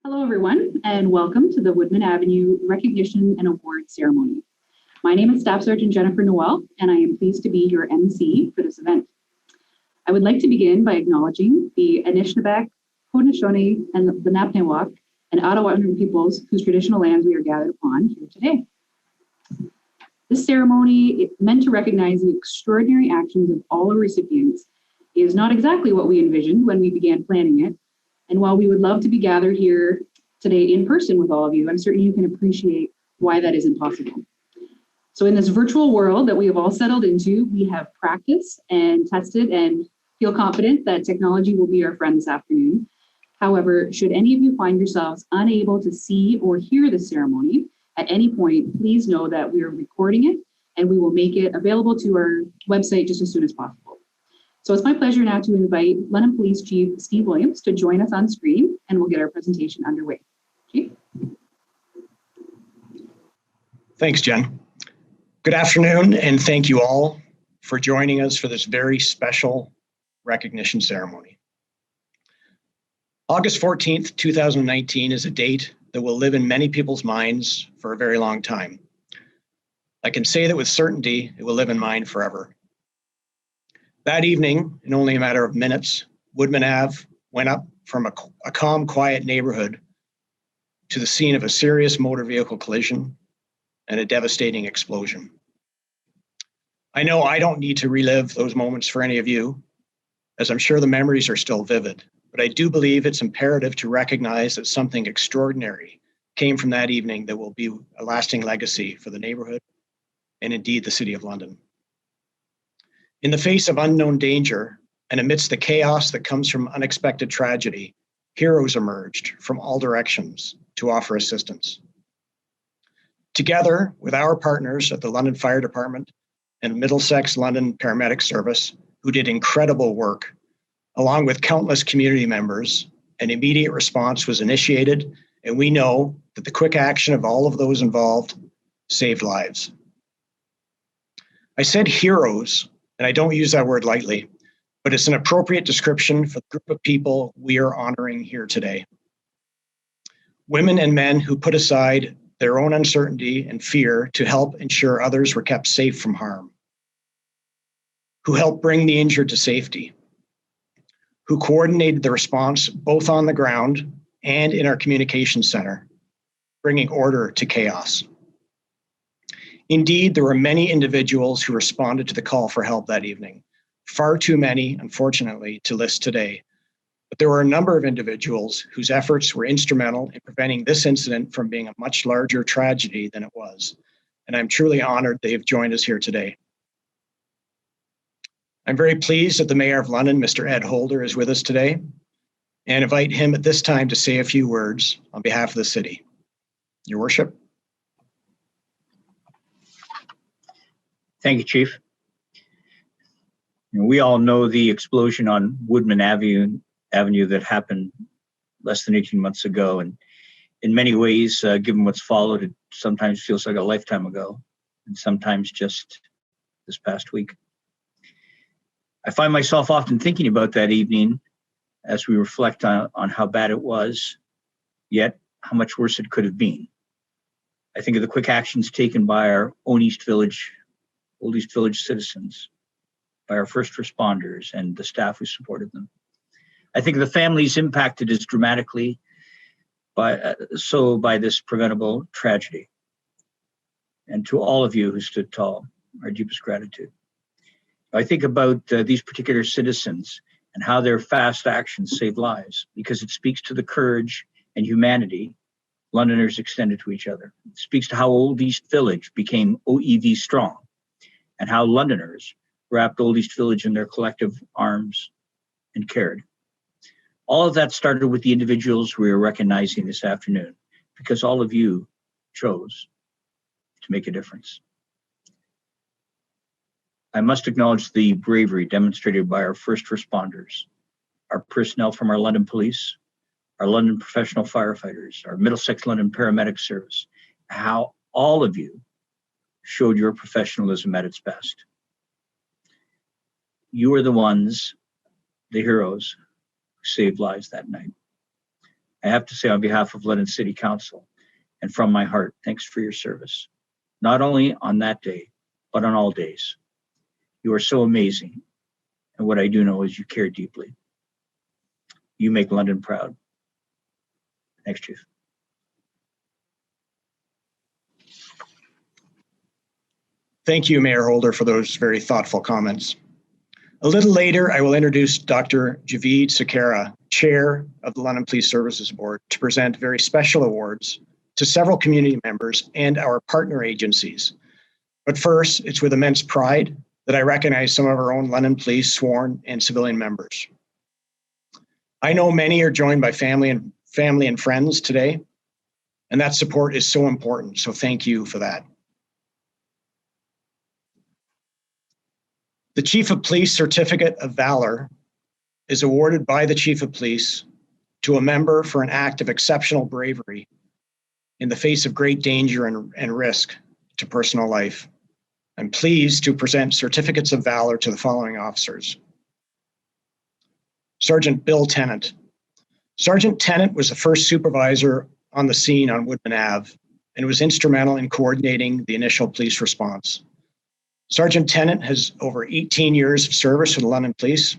Hello, everyone, and welcome to the Woodman Avenue Recognition and Award Ceremony. My name is Staff Sergeant Jennifer Noel, and I am pleased to be your MC for this event. I would like to begin by acknowledging the Anishinaabe, Haudenosaunee, and the Napnewak and Ottawakan peoples whose traditional lands we are gathered upon here today. This ceremony, meant to recognize the extraordinary actions of all our recipients, is not exactly what we envisioned when we began planning it. And while we would love to be gathered here today in person with all of you, I'm certain you can appreciate why that isn't possible. So in this virtual world that we have all settled into, we have practiced and tested and feel confident that technology will be our friend this afternoon. However, should any of you find yourselves unable to see or hear the ceremony at any point, please know that we are recording it and we will make it available to our website just as soon as possible. So it's my pleasure now to invite London Police Chief Steve Williams to join us on screen, and we'll get our presentation underway. Chief? Thanks, Jen. Good afternoon, and thank you all for joining us for this very special recognition ceremony. August 14th, 2019 is a date that will live in many people's minds for a very long time. I can say that with certainty, it will live in mine forever. That evening, in only a matter of minutes, Woodman Ave went up from a calm, quiet neighborhood to the scene of a serious motor vehicle collision and a devastating explosion. I know I don't need to relive those moments for any of you, as I'm sure the memories are still vivid, but I do believe it's imperative to recognize that something extraordinary came from that evening that will be a lasting legacy for the neighborhood and indeed the City of London. In the face of unknown danger and amidst the chaos that comes from unexpected tragedy, heroes emerged from all directions to offer assistance. Together with our partners at the London Fire Department and Middlesex London Paramedic Service, who did incredible work, along with countless community members, an immediate response was initiated, and we know that the quick action of all of those involved saved lives. I said heroes, and I don't use that word lightly, but it's an appropriate description for the group of people we are honoring here today. Women and men who put aside their own uncertainty and fear to help ensure others were kept safe from harm, who helped bring the injured to safety, who coordinated the response both on the ground and in our communications center, bringing order to chaos. Indeed, there were many individuals who responded to the call for help that evening. Far too many, unfortunately, to list today. But there were a number of individuals whose efforts were instrumental in preventing this incident from being a much larger tragedy than it was. And I'm truly honored they have joined us here today. I'm very pleased that the Mayor of London, Mr. Ed Holder, is with us today, and invite him at this time to say a few words on behalf of the city. Your Worship. Thank you, Chief. We all know the explosion on Woodman Avenue that happened less than 18 months ago. And in many ways, given what's followed, it sometimes feels like a lifetime ago, and sometimes just this past week. I find myself often thinking about that evening as we reflect on how bad it was, yet how much worse it could have been. I think of the quick actions taken by our own Old East Village citizens, by our first responders and the staff who supported them. I think of the families impacted as dramatically by this preventable tragedy. And to all of you who stood tall, our deepest gratitude. I think about these particular citizens and how their fast actions saved lives, because it speaks to the courage and humanity Londoners extended to each other. It speaks to how Old East Village became OEV strong, and how Londoners wrapped Old East Village in their collective arms and cared. All of that started with the individuals we are recognizing this afternoon, because all of you chose to make a difference. I must acknowledge the bravery demonstrated by our first responders, our personnel from our London Police, our London professional firefighters, our Middlesex London Paramedic Service, how all of you showed your professionalism at its best. You are the ones, the heroes, who saved lives that night. I have to say on behalf of London City Council and from my heart, thanks for your service, not only on that day, but on all days. You are so amazing, and what I do know is you care deeply. You make London proud. Thanks, Chief. Thank you, Mayor Holder, for those very thoughtful comments. A little later, I will introduce Dr. Javeed Sakara, Chair of the London Police Services Board, to present very special awards to several community members and our partner agencies. But first, it's with immense pride that I recognize some of our own London Police sworn and civilian members. I know many are joined by family and friends today, and that support is so important, so thank you for that. The Chief of Police Certificate of Valor is awarded by the Chief of Police to a member for an act of exceptional bravery in the face of great danger and risk to personal life. I'm pleased to present certificates of valor to the following officers. Sergeant Bill Tennant. Sergeant Tennant was the first supervisor on the scene on Woodman Ave and was instrumental in coordinating the initial police response. Sergeant Tennant has over 18 years of service with the London Police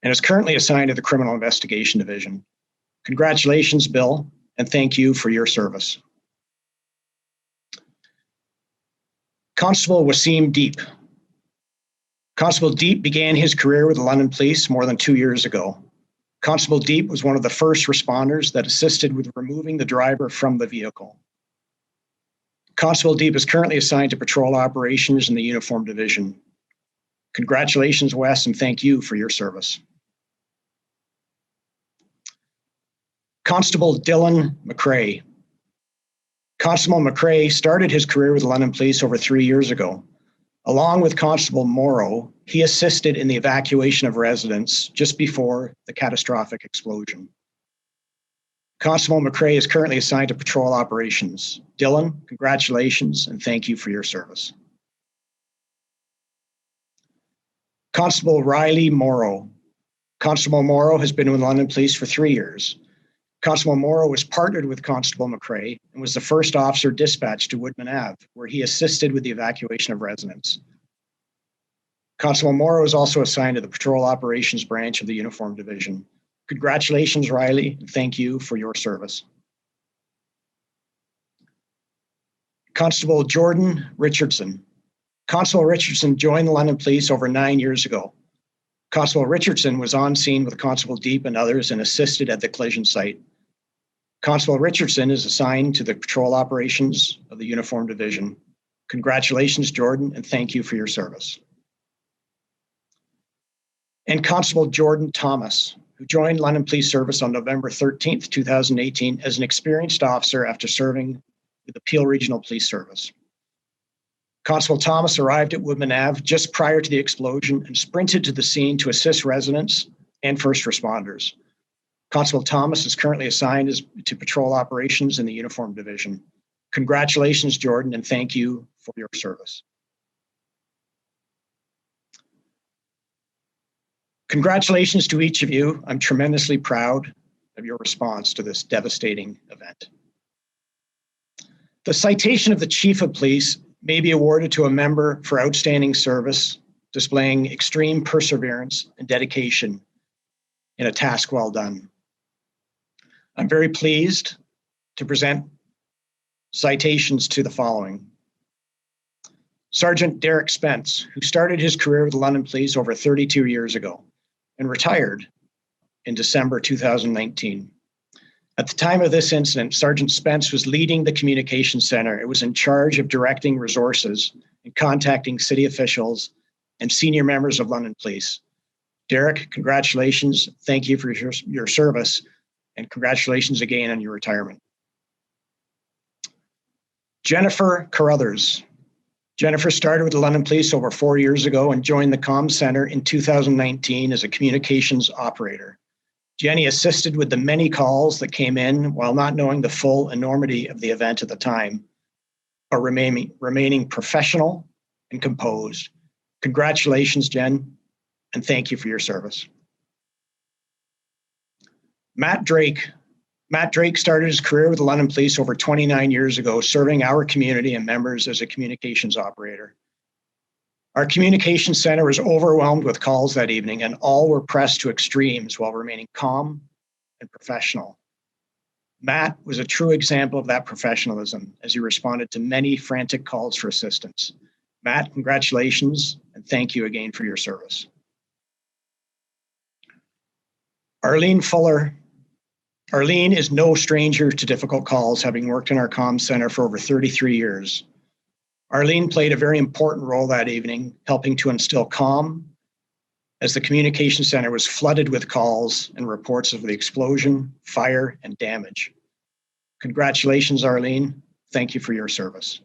and is currently assigned to the Criminal Investigation Division. Congratulations, Bill, and thank you for your service. Constable Wasim Deep. Constable Deep began his career with the London Police more than 2 years ago. Constable Deep was one of the first responders that assisted with removing the driver from the vehicle. Constable Deep is currently assigned to patrol operations in the Uniform Division. Congratulations, Wes, and thank you for your service. Constable Dylan McCrae. Constable McCrae started his career with the London Police over 3 years ago. Along with Constable Morrow, he assisted in the evacuation of residents just before the catastrophic explosion. Constable McCrae is currently assigned to patrol operations. Dylan, congratulations and thank you for your service. Constable Riley Morrow. Constable Morrow has been with London Police for 3 years. Constable Morrow was partnered with Constable McCrae and was the first officer dispatched to Woodman Ave, where he assisted with the evacuation of residents. Constable Morrow is also assigned to the Patrol Operations Branch of the Uniform Division. Congratulations, Riley, and thank you for your service. Constable Jordan Richardson. Constable Richardson joined the London Police over 9 years ago. Constable Richardson was on scene with Constable Deep and others and assisted at the collision site. Constable Richardson is assigned to the Patrol Operations of the Uniform Division. Congratulations, Jordan, and thank you for your service. And Constable Jordan Thomas, who joined London Police Service on November 13th, 2018 as an experienced officer after serving with the Peel Regional Police Service. Constable Thomas arrived at Woodman Ave just prior to the explosion and sprinted to the scene to assist residents and first responders. Constable Thomas is currently assigned to patrol operations in the Uniform Division. Congratulations, Jordan, and thank you for your service. Congratulations to each of you. I'm tremendously proud of your response to this devastating event. The citation of the Chief of Police may be awarded to a member for outstanding service, displaying extreme perseverance and dedication in a task well done. I'm very pleased to present citations to the following. Sergeant Derek Spence, who started his career with the London Police over 32 years ago and retired in December 2019. At the time of this incident, Sergeant Spence was leading the communications center. It was in charge of directing resources and contacting city officials and senior members of London Police. Derek, congratulations. Thank you for your service, and congratulations again on your retirement. Jennifer Carruthers. Jennifer started with the London Police over 4 years ago and joined the Comm Center in 2019 as a communications operator. Jenny assisted with the many calls that came in while not knowing the full enormity of the event at the time, but remaining professional and composed. Congratulations, Jen, and thank you for your service. Matt Drake. Matt Drake started his career with the London Police over 29 years ago, serving our community and members as a communications operator. Our communications center was overwhelmed with calls that evening, and all were pressed to extremes while remaining calm and professional. Matt was a true example of that professionalism as he responded to many frantic calls for assistance. Matt, congratulations, and thank you again for your service. Arlene Fuller. Arlene is no stranger to difficult calls, having worked in our comms center for over 33 years. Arlene played a very important role that evening, helping to instill calm as the communication center was flooded with calls and reports of the explosion, fire, and damage. Congratulations, Arlene. Thank you for your service.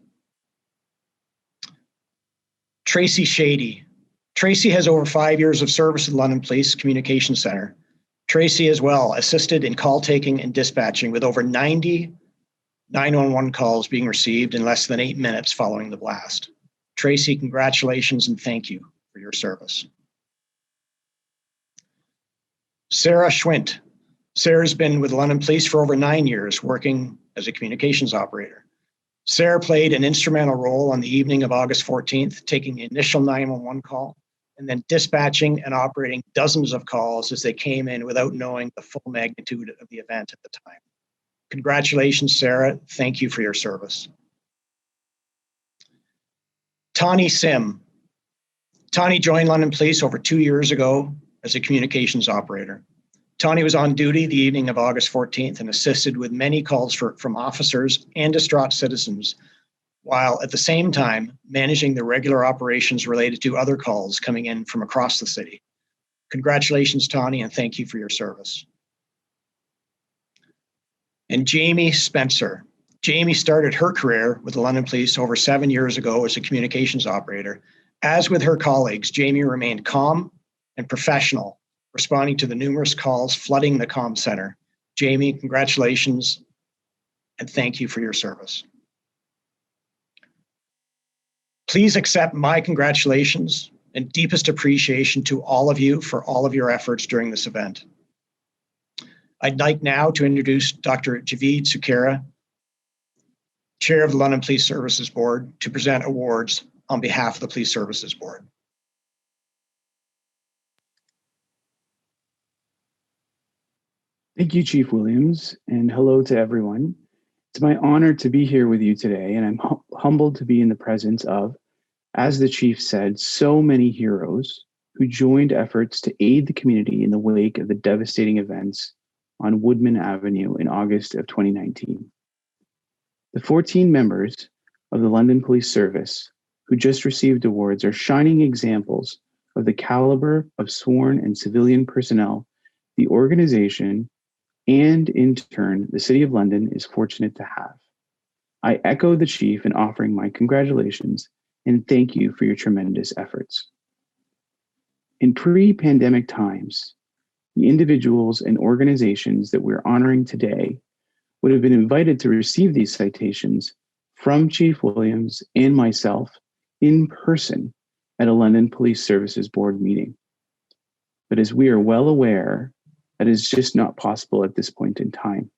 Tracy Shady. Tracy has over 5 years of service at the London Police Communication Center. Tracy as well assisted in call taking and dispatching with over 90 911 calls being received in less than 8 minutes following the blast. Tracy, congratulations and thank you for your service. Sarah Schwint. Sarah's been with the London Police for over 9 years, working as a communications operator. Sarah played an instrumental role on the evening of August 14th, taking the initial 911 call and then dispatching and operating dozens of calls as they came in without knowing the full magnitude of the event at the time. Congratulations, Sarah. Thank you for your service. Tawny Sim. Tawny joined London Police over 2 years ago as a communications operator. Tawny was on duty the evening of August 14th and assisted with many calls from officers and distraught citizens, while at the same time managing the regular operations related to other calls coming in from across the city. Congratulations, Tawny, and thank you for your service. And Jamie Spencer. Jamie started her career with the London Police over 7 years ago as a communications operator. As with her colleagues, Jamie remained calm and professional, responding to the numerous calls flooding the comm center. Jamie, congratulations, and thank you for your service. Please accept my congratulations and deepest appreciation to all of you for all of your efforts during this event. I'd like now to introduce Dr. Javeed Sukera, Chair of the London Police Services Board, to present awards on behalf of the Police Services Board. Thank you, Chief Williams, and hello to everyone. It's my honor to be here with you today, and I'm humbled to be in the presence of, as the Chief said, so many heroes who joined efforts to aid the community in the wake of the devastating events on Woodman Avenue in August of 2019. The 14 members of the London Police Service who just received awards are shining examples of the caliber of sworn and civilian personnel the organization and in turn, the City of London is fortunate to have. I echo the Chief in offering my congratulations and thank you for your tremendous efforts. In pre-pandemic times, the individuals and organizations that we're honoring today would have been invited to receive these citations from Chief Williams and myself in person at a London Police Services Board meeting. But as we are well aware, that is just not possible at this point in time.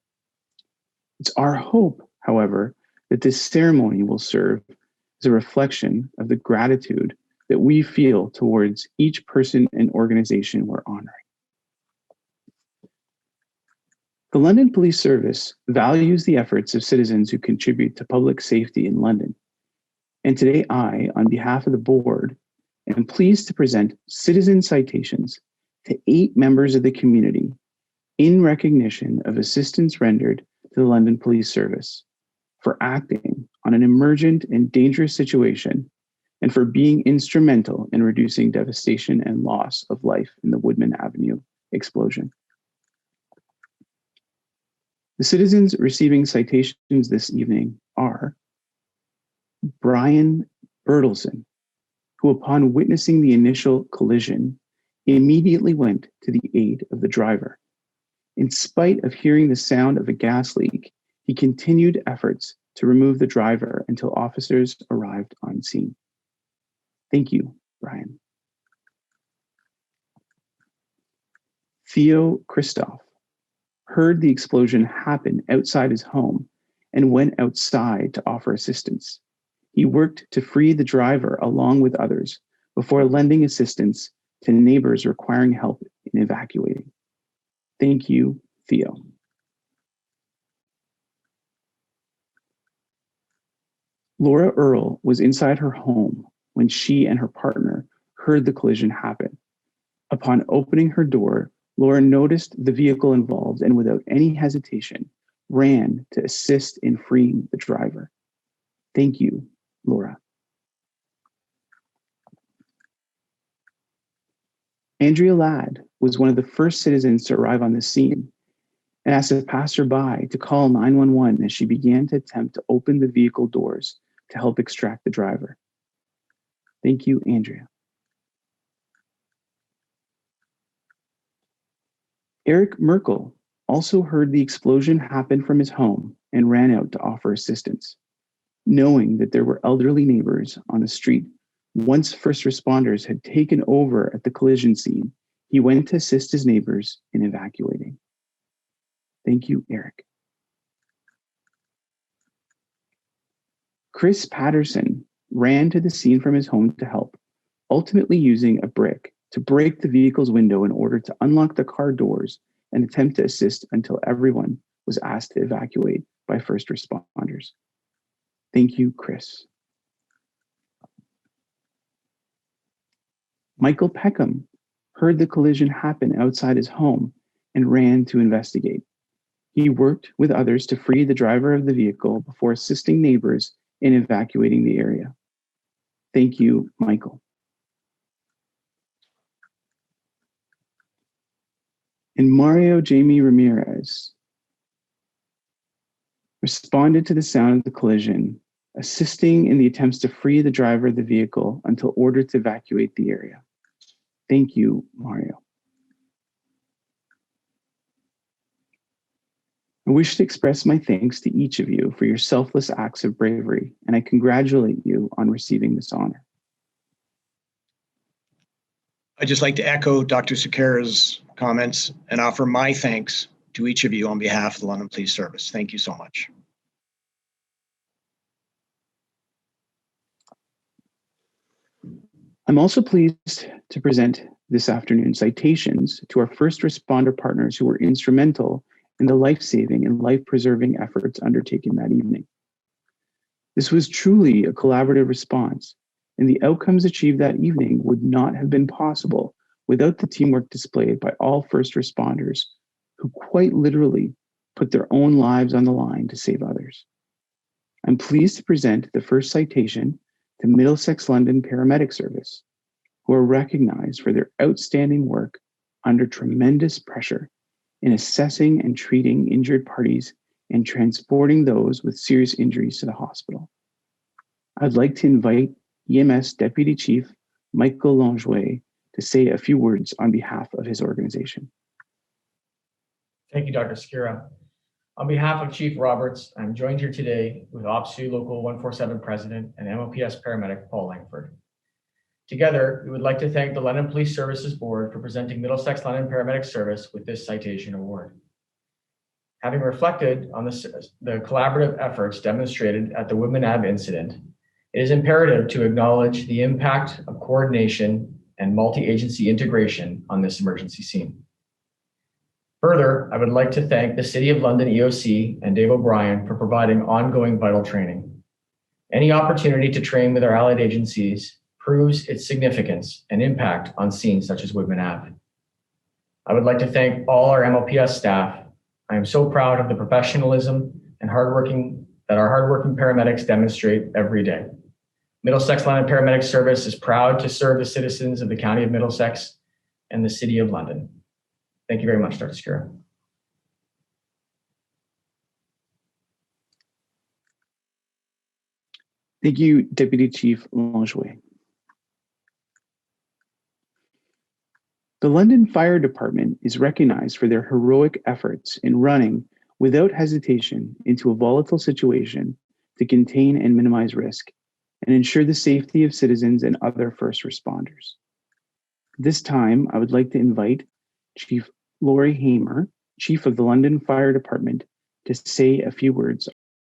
It's our hope, however, that this ceremony will serve as a reflection of the gratitude that we feel towards each person and organization we're honoring. The London Police Service values the efforts of citizens who contribute to public safety in London. And today I, on behalf of the board, am pleased to present citizen citations to 8 members of the community in recognition of assistance rendered to the London Police Service for acting on an emergent and dangerous situation and for being instrumental in reducing devastation and loss of life in the Woodman Avenue explosion. The citizens receiving citations this evening are Brian Bertelson, who upon witnessing the initial collision, immediately went to the aid of the driver. In spite of hearing the sound of a gas leak, he continued efforts to remove the driver until officers arrived on scene. Thank you, Brian. Theo Christoph, heard the explosion happen outside his home and went outside to offer assistance. He worked to free the driver along with others before lending assistance to neighbors requiring help in evacuating. Thank you, Theo. Laura Earle was inside her home when she and her partner heard the collision happen. Upon opening her door, Laura noticed the vehicle involved and without any hesitation, ran to assist in freeing the driver. Thank you, Laura. Andrea Ladd was one of the first citizens to arrive on the scene and asked a passerby to call 911 as she began to attempt to open the vehicle doors to help extract the driver. Thank you, Andrea. Eric Merkel also heard the explosion happen from his home and ran out to offer assistance. Knowing that there were elderly neighbors on the street, once first responders had taken over at the collision scene, he went to assist his neighbors in evacuating. Thank you, Eric. Chris Patterson ran to the scene from his home to help, ultimately using a brick to break the vehicle's window in order to unlock the car doors and attempt to assist until everyone was asked to evacuate by first responders. Thank you, Chris. Michael Peckham heard the collision happen outside his home and ran to investigate. He worked with others to free the driver of the vehicle before assisting neighbors in evacuating the area. Thank you, Michael. And Mario Jamie Ramirez responded to the sound of the collision, assisting in the attempts to free the driver of the vehicle until ordered to evacuate the area. Thank you, Mario. I wish to express my thanks to each of you for your selfless acts of bravery, and I congratulate you on receiving this honor. I'd just like to echo Dr. Sakara's comments and offer my thanks to each of you on behalf of the London Police Service. Thank you so much. I'm also pleased to present this afternoon citations to our first responder partners who were instrumental in the life-saving and life-preserving efforts undertaken that evening. This was truly a collaborative response, and the outcomes achieved that evening would not have been possible without the teamwork displayed by all first responders who quite literally put their own lives on the line to save others. I'm pleased to present the first citation to Middlesex London Paramedic Service, who are recognized for their outstanding work under tremendous pressure in assessing and treating injured parties and transporting those with serious injuries to the hospital. I'd like to invite EMS Deputy Chief Michael Langevin to say a few words on behalf of his organization. Thank you, Dr. Skira. On behalf of Chief Roberts, I'm joined here today with OPSU Local 147 President and MOPS Paramedic Paul Langford. Together, we would like to thank the London Police Services Board for presenting Middlesex London Paramedic Service with this citation award. Having reflected on the collaborative efforts demonstrated at the Woodman Ave incident, it is imperative to acknowledge the impact of coordination and multi-agency integration on this emergency scene. Further, I would like to thank the City of London EOC and Dave O'Brien for providing ongoing vital training. Any opportunity to train with our allied agencies proves its significance and impact on scenes such as Woodman Ave. I would like to thank all our MOPS staff. I am so proud of the professionalism and our hardworking paramedics demonstrate every day. Middlesex London Paramedic Service is proud to serve the citizens of the County of Middlesex and the City of London. Thank you very much, Dr. Skira. Thank you, Deputy Chief Langevin. The London Fire Department is recognized for their heroic efforts in running without hesitation into a volatile situation to contain and minimize risk and ensure the safety of citizens and other first responders. This time, I would like to invite Chief Lori Hamer, Chief of the London Fire Department, to say a few words